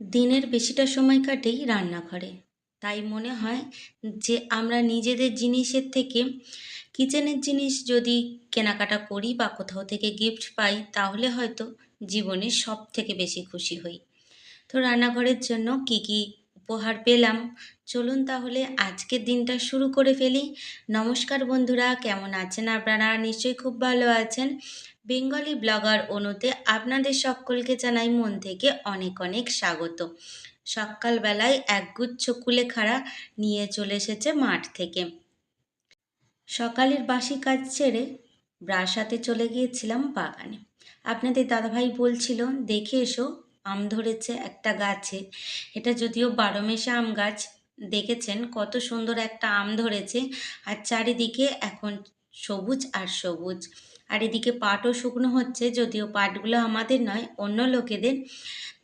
দিনের বেশিটা সময় কাটেই রান্নাঘরে। তাই মনে হয় যে আমরা নিজেদের জিনিসের থেকে কিচেনের জিনিস যদি কেনাকাটা করি বা কোথাও থেকে গিফট পাই তাহলে হয়তো জীবনে সবথেকে বেশি খুশি হই। তো রান্নাঘরের জন্য কি কি উপহার পেলাম, চলুন তাহলে আজকের দিনটা শুরু করে ফেলি। নমস্কার বন্ধুরা, কেমন আছেন আপনারা? নিশ্চয়ই খুব ভালো আছেন। বেঙ্গলি ব্লগার অনুতে আপনাদের সকলকে জানাই মন থেকে অনেক অনেক স্বাগত। সকালবেলায় একগুচ্ছ কুলেখাড়া নিয়ে চলে এসেছে মাঠ থেকে। সকালের বাসি কাজ ছেড়ে ব্রাশ হাতে চলে গিয়েছিলাম বাগানে। আপনাদের দাদাভাই বলছিল দেখে এসো, আম ধরেছে একটা গাছে। এটা যদিও বারোমেশা আম গাছ, দেখেছেন কত সুন্দর একটা আম ধরেছে। আর চারিদিকে এখন সবুজ আর সবুজ। আর এদিকে পাটও শুকনো হচ্ছে, যদিও পাটগুলো আমাদের নয়, অন্য লোকেদের।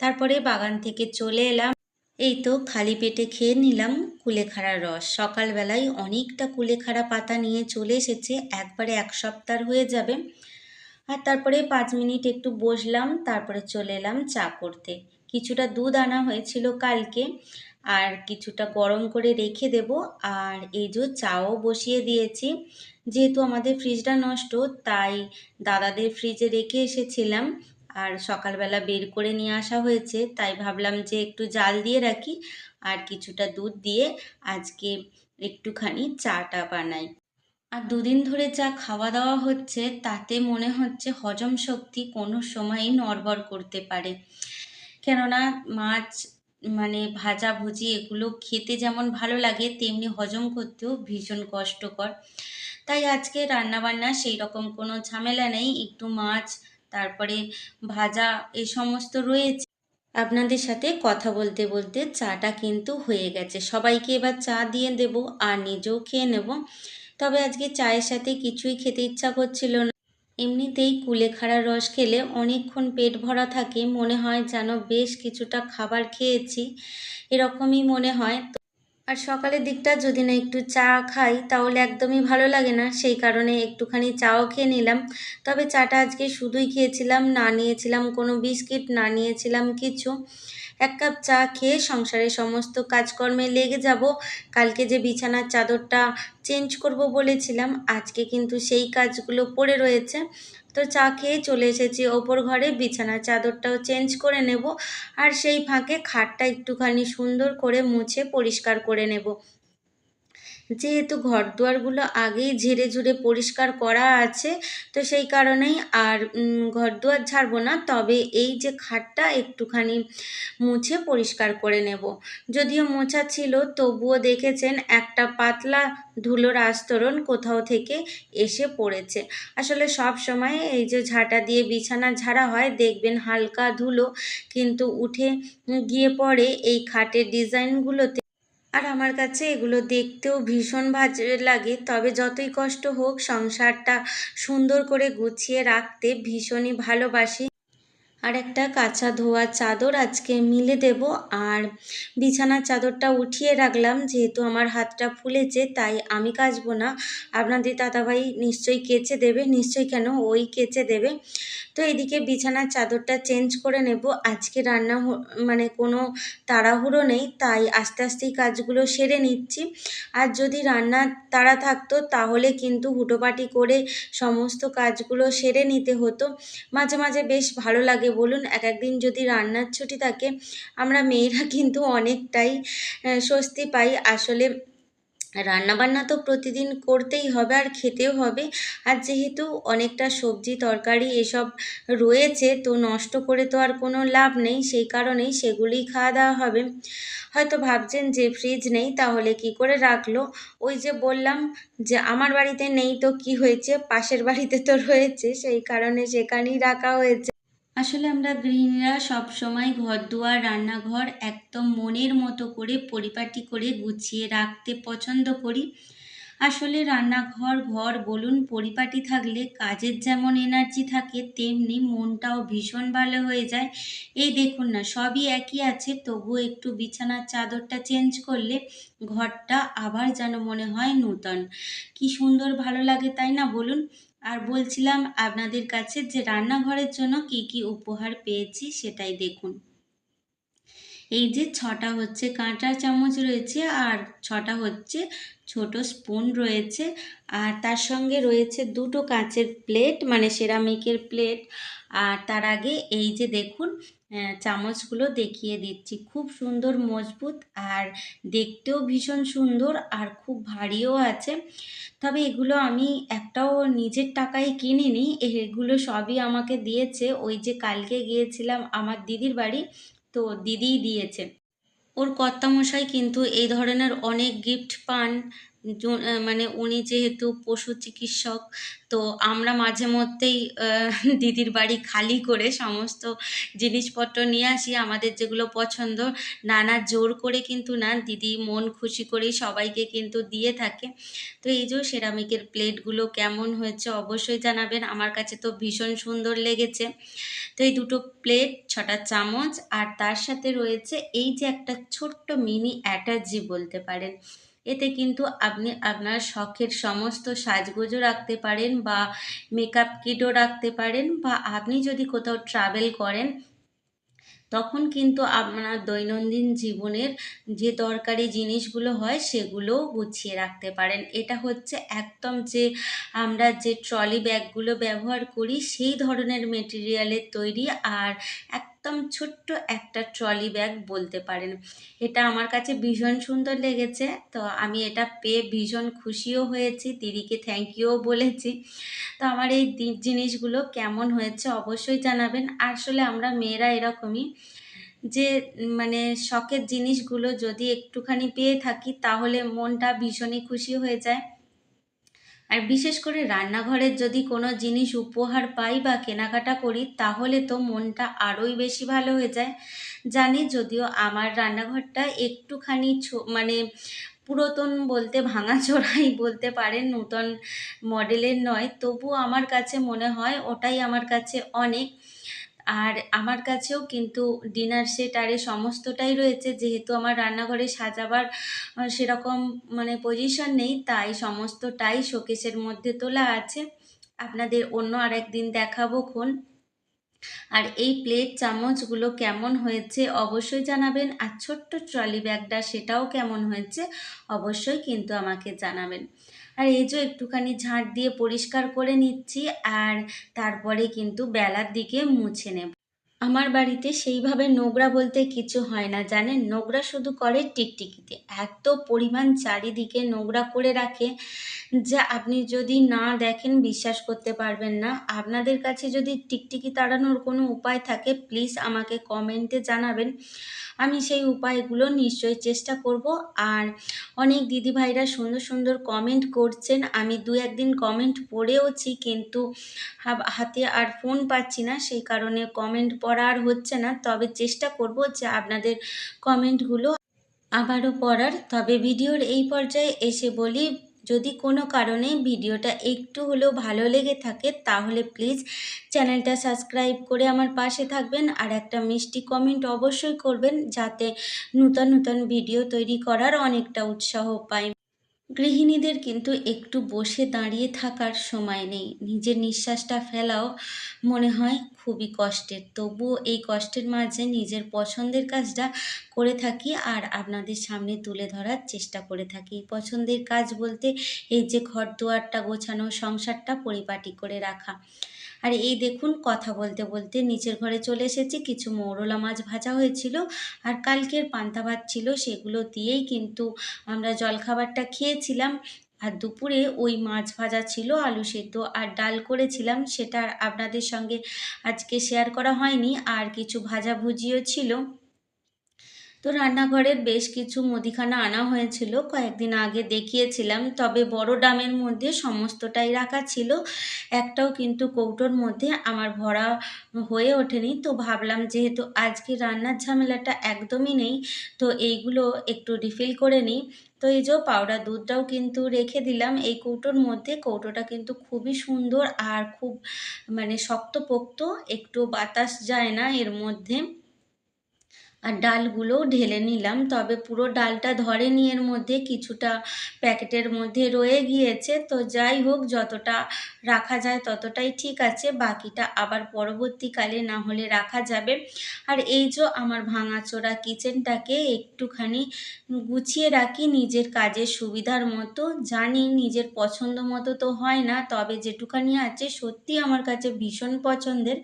তারপরে বাগান থেকে চলে এলাম। এই তো খালি পেটে খেয়ে নিলাম কুলেখাড়ার রস। সকালবেলায় অনেকটা কুলেখাড়া পাতা নিয়ে চলে এসেছে, একবারে এক সপ্তাহ হয়ে যাবে। আর তারপরে 5 মিনিট একটু বসলাম, তারপরে চলে এলাম চা করতে। কিছুটা দুধ আনা হয়েছিল কালকে, আর কিছুটা গরম করে রেখে দেব। আর এই যে চাও বসিয়ে দিয়েছি। যেহেতু আমাদের ফ্রিজটা নষ্ট, তাই দাদাদের ফ্রিজে রেখে এসেছিলাম। আর সকালবেলা বের করে নিয়ে আসা হয়েছে, তাই ভাবলাম যে একটু জাল দিয়ে রাখি আর কিছুটা দুধ দিয়ে আজকে একটুখানি চাটা বানাই। আর দুদিন ধরে যা খাওয়া দাওয়া হচ্ছে তাতে মনে হচ্ছে হজম শক্তি কোনো সময়ই নড়বড় করতে পারে। কেননা মাছ ভাজা ভুজি এগুলো খেতে যেমন ভালো লাগে, তেমনি হজম করতেও ভীষণ কষ্টকর। তাই আজকে রান্নাবান্না সেই রকম কোনো ঝামেলা নেই, একটু মাছ তারপরে ভাজা এই সমস্ত রয়েছে। আপনাদের সাথে কথা বলতে বলতে চাটা কিন্তু হয়ে গেছে। সবাইকে এবার চা দিয়ে দেব আর নিজেও খেয়ে নেব। তবে আজকে চায়ের সাথে কিছুই খেতে ইচ্ছা করছিল না। এমনিতেই কুলেখাড়ার রস খেলে অনেকক্ষণ পেট ভরা থাকে, মনে হয় যেন বেশ কিছুটা খাবার খেয়েছি, এরকমই মনে হয়। আর সকালের দিকটা যদি না একটু চা খাই তাহলে একদমই ভালো লাগে না, সেই কারণে একটুখানি চাও খেয়ে নিলাম। তবে চাটা আজকে শুধুই খেয়েছিলাম, না নিয়েছিলাম কোনো বিস্কিট, না নিয়েছিলাম কিছু। 1 কাপ চা খেয়ে সংসারের সমস্ত কাজকর্মে লেগে যাব। কালকে যে বিছানার চাদরটা চেঞ্জ করব বলেছিলাম, আজকে কিন্তু সেই কাজগুলো পড়ে রয়েছে। তো চা খেয়ে চলে এসেছি ওপর ঘরে, বিছানার চাদরটাও চেঞ্জ করে নেব। আর সেই ফাঁকে খাটটা একটুখানি সুন্দর করে মুছে পরিষ্কার করে নেব। যেহেতু ঘরদুয়ারগুলো আগেই ঝেড়ে ঝুড়ে পরিষ্কার করা আছে, তো সেই কারণেই আর ঘরদুয়ার ঝাড়বো না, তবে এই যে খাটটা একটুখানি মুছে পরিষ্কার করে নেব। যদিও মোছা ছিল, তবুও দেখেছেন একটা পাতলা ধুলোর আস্তরণ কোথাও থেকে এসে পড়েছে। আসলে সব সময় এই যে ঝাঁটা দিয়ে বিছানা ঝাড়া হয়, দেখবেন হালকা ধুলো কিন্তু উঠে গিয়ে পড়ে এই খাটের ডিজাইনগুলোতে। আর আমার কাছে এগুলো দেখতেও ভীষণ বাজে লাগে, তবে যতই কষ্ট হোক সংসারটা সুন্দর করে গুছিয়ে রাখতে ভীষণই ভালোবাসি। আর একটা কাঁচা ধোয়া চাদর আজকে মিলে দেব। আর বিছানার চাদরটা উঠিয়ে রাখলাম, যেহেতু আমার হাতটা ফুলেছে তাই আমি কাচবো না, আপনাদের দাদাভাই নিশ্চয়ই কেচে দেবে, নিশ্চয়ই কেন, ওই কেচে দেবে। তো এদিকে বিছানার চাদরটা চেঞ্জ করে নেব। আজকে রান্না কোনো তাড়াহুড়ো নেই, তাই আস্তে আস্তেই কাজগুলো সেরে নিচ্ছি। আর যদি রান্নার তাড়া থাকতো তাহলে কিন্তু হুটোপাটি করে সমস্ত কাজগুলো সেরে নিতে হতো। মাঝে মাঝে বেশ ভালো লাগে বলুন, এক একদিন যদি রান্নার ছুটি থাকে আমরা মেয়েরা কিন্তু অনেকটাই স্বস্তি পাই। আসলে রান্নাবান্না তো প্রতিদিন করতেই হবে আর খেতেও হবে। আর যেহেতু অনেকটা সবজি তরকারি এসব রয়েছে, তো নষ্ট করে তো আর কোনো লাভ নেই, সেই কারণেই সেগুলিই খাওয়া দাওয়া হবে। হয়তো ভাবছেন যে ফ্রিজ নেই তাহলে কি করে রাখলো। ওই যে বললাম যে আমার বাড়িতে নেই তো কি হয়েছে, পাশের বাড়িতে তো রয়েছে, সেই কারণে সেখানেই রাখা হয়েছে। আসলে আমরা গৃহিণীরা সবসময় ঘরদুয়ার রান্নাঘর একদম মনের মতো করে পরিপাটি করে গুছিয়ে রাখতে পছন্দ করি। আসলে রান্নাঘর ঘর বলুন পরিপাটি থাকলে কাজের যেমন এনার্জি থাকে, তেমনি মনটাও ভীষণ ভালো হয়ে যায়। এই দেখুন না, সবই একই আছে, তবুও একটু বিছানার চাদরটা চেঞ্জ করলে ঘরটা আবার যেন মনে হয় নূতন। কি সুন্দর ভালো লাগে, তাই না বলুন? আর বলছিলাম আপনাদের কাছে যে রান্নাঘরের জন্য কি কি উপহার পেয়েছি সেটাই দেখুন। এই যে 6টা হচ্ছে কাঁটা চামচ রয়েছে আর 6টা হচ্ছে ছোট স্পুন রয়েছে, আর তার সঙ্গে রয়েছে দুটো কাঁচের প্লেট মানে সেরামিকের প্লেট। আর তার আগে এই যে দেখুন চামচগুলো দেখিয়ে দিচ্ছি, খুব সুন্দর মজবুত আর দেখতেও ভীষণ সুন্দর আর খুব ভারীও আছে। তবে এগুলো আমি একটাও নিজের টাকায় কিনিনি, এগুলো সবই আমাকে দিয়েছে। ওই যে কালকে গিয়েছিলাম আমার দিদির বাড়ি, তো দিদিই দিয়েছে। ওর কর্তামশাই কিন্তু এই ধরনের অনেক গিফট পান। মানে উনি যেহেতু পশু চিকিৎসক, তো আমরা মাঝে মধ্যেই দিদির বাড়ি খালি করে সমস্ত জিনিসপত্র নিয়ে আসি আমাদের যেগুলো পছন্দ। নানা জোর করে কিন্তু না, দিদি মন খুশি করেই সবাইকে কিন্তু দিয়ে থাকে। তো এই যে সেরামিকের প্লেটগুলো কেমন হয়েছে অবশ্যই জানাবেন, আমার কাছে তো ভীষণ সুন্দর লেগেছে। তো এই দুটো প্লেট, 6টা চামচ, আর তার সাথে রয়েছে এই যে একটা ছোট্ট মিনি অ্যাটাচি বলতে পারেন। এতে কিন্তু আপনি আপনার শখের সমস্ত সাজগোজও রাখতে পারেন বা মেকআপ কিটও রাখতে পারেন, বা আপনি যদি কোথাও ট্রাভেল করেন তখন কিন্তু আপনার দৈনন্দিন জীবনের যে দরকারি জিনিসগুলো হয় সেগুলোও গুছিয়ে রাখতে পারেন। এটা হচ্ছে একদম যে আমরা যে ট্রলি ব্যাগগুলো ব্যবহার করি সেই ধরনের মেটেরিয়ালের তৈরি, আর একদম ছোট্ট একটা ট্রলি ব্যাগ বলতে পারেন। এটা আমার কাছে ভীষণ সুন্দর লেগেছে, তো আমি এটা পেয়ে ভীষণ খুশিও হয়েছি, দিদিকে থ্যাংক ইউও বলেছি। তো আমার এই জিনিসগুলো কেমন হয়েছে অবশ্যই জানাবেন। আসলে আমরা মেয়েরা এরকমই, যে মানে শখের জিনিসগুলো যদি একটুখানি পেয়ে থাকি তাহলে মনটা ভীষণই খুশি হয়ে যায়। আর বিশেষ করে রান্নাঘরের যদি কোনো জিনিস উপহার পাই বা কেনাকাটা করি তাহলে তো মনটা আরোই বেশি ভালো হয়ে যায়। জানি যদিও আমার রান্নাঘরটা একটুখানি মানে পুরাতন বলতে ভাঙাচোরাই বলতে পারেন, নূতন মডেলের নয়, তবুও আমার কাছে মনে হয় ওটাই আমার কাছে অনেক। আর আমার কাছেও কিন্তু ডিনার সেট আর এ সমস্তটাই রয়েছে, যেহেতু আমার রান্নাঘরে সাজাবার সেরকম মানে পজিশন নেই, তাই সমস্তটাই শোকেসের মধ্যে তোলা আছে। আপনাদের অন্য আরেকদিন দেখাবো খন। আর এই প্লেট চামচগুলো কেমন হয়েছে অবশ্যই জানাবেন, আর ছোট্ট ট্রলি ব্যাগটা সেটাও কেমন হয়েছে অবশ্যই কিন্তু আমাকে জানাবেন। আর এই যে একটুখানি ঝাঁট দিয়ে পরিষ্কার করে নিচ্ছি, আর তারপরে কিন্তু বেলার দিকে মুছে নেব। আমার বাড়িতে সেইভাবে নোংরা বলতে কিছু হয় না জানেন, নোংরা শুধু করে টিকটিকিতে, এত পরিমাণ চারিদিকে নোংরা করে রাখে যা আপনি যদি না দেখেন বিশ্বাস করতে পারবেন না। আপনাদের কাছে যদি টিকটিকি তাড়ানোর কোনো উপায় থাকে প্লিজ আমাকে কমেন্টে জানাবেন, আমি সেই উপায়গুলো নিশ্চয়ই চেষ্টা করব। আর অনেক দিদিভাইরা সুন্দর সুন্দর কমেন্ট করছেন, আমি দু একদিন কমেন্ট পড়েওছি, কিন্তু হাতে আর ফোন পাচ্ছি না, সেই কারণে কমেন্ট পড়া আর হচ্ছে না। তবে চেষ্টা করব যে আপনাদের কমেন্টগুলো আবারও পড়ার। তবে ভিডিওর এই পর্যায়ে এসে বলি, যদি কোনো কারণে ভিডিওটা একটু হলেও ভালো লেগে থাকে তাহলে প্লিজ চ্যানেলটা সাবস্ক্রাইব করে আমার পাশে থাকবেন, আর একটা মিষ্টি কমেন্ট অবশ্যই করবেন, যাতে নূতন নূতন ভিডিও তৈরি করার অনেকটা উৎসাহ পাই। গৃহিণীদের কিন্তু একটু বসে দাঁড়িয়ে থাকার সময় নেই, নিজের নিঃশ্বাসটা ফেলাও মনে হয় খুবই কষ্টের, তবুও এই কষ্টের মাঝে নিজের পছন্দের কাজটা করে থাকি আর আপনাদের সামনে তুলে ধরার চেষ্টা করে থাকি। পছন্দের কাজ বলতে এই যে ঘর দুয়ারটা গোছানো, সংসারটা পরিপাটি করে রাখা। আর এই দেখুন কথা বলতে বলতে নিচের ঘরে চলে এসেছি, কিছু মৌরলা মাছ ভাজা হয়েছিল আর কালকের পান্তা ভাত ছিল, সেগুলো দিয়েই কিন্তু আমরা জলখাবারটা খেয়েছিলাম। আর দুপুরে ওই মাছ ভাজা ছিল, আলু সেদ্ধ আর ডাল করেছিলাম, সেটা আর আপনাদের সঙ্গে আজকে শেয়ার করা হয়নি। আর কিছু ভাজাভুজিও ছিল। তো রান্নাঘরের বেশ কিছু মুদিখানা আনা হয়েছিল, কয়েকদিন আগে দেখিয়েছিলাম, তবে বড় ড্রামের মধ্যে সমস্তটাই রাখা ছিল, একটাও কিন্তু কৌটোর মধ্যে আমার ভরা হয়ে ওঠেনি। তো ভাবলাম যেহেতু আজকে রান্নার ঝামেলাটা একদমই নেই, তো এইগুলো একটু রিফিল করে নিই। তো এই যে পাউডার দুধটাও কিন্তু রেখে দিলাম এই কৌটোর মধ্যে। কৌটোটা কিন্তু খুবই সুন্দর আর খুব মানে শক্তপোক্ত, একটু বাতাস যায় না এর মধ্যে। আর ডালগুলোও ঢেলে নিলাম, তবে পুরো ডালটা ধরেনি, এর মধ্যে কিছুটা প্যাকেটের মধ্যে রয়ে গিয়েছে। তো যাই হোক, যতটা রাখা যায় ততটাই ঠিক আছে, বাকিটা আবার পরবর্তীকালে না হলে রাখা যাবে। আর এই যে আমার ভাঙাচোরা কিচেনটাকে একটুখানি গুছিয়ে রাখি নিজের কাজের সুবিধার মতো। জানি নিজের পছন্দ মতো তো হয় না, তবে যেটুখানি আছে সত্যি আমার কাছে ভীষণ পছন্দের।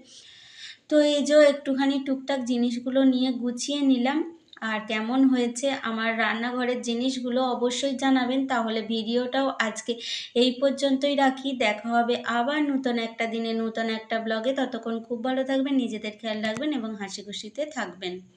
তো এই যে একটুখানি টুকটাক জিনিসগুলো নিয়ে গুছিয়ে নিলাম। আর কেমন হয়েছে আমার রান্নাঘরের জিনিসগুলো অবশ্যই জানাবেন। তাহলে ভিডিওটাও আজকে এই পর্যন্তই রাখি। দেখা হবে আবার নতুন একটা দিনে নতুন একটা ব্লগে। ততক্ষণ খুব ভালো থাকবেন, নিজেদের খেয়াল রাখবেন এবং হাসি খুশিতে থাকবেন।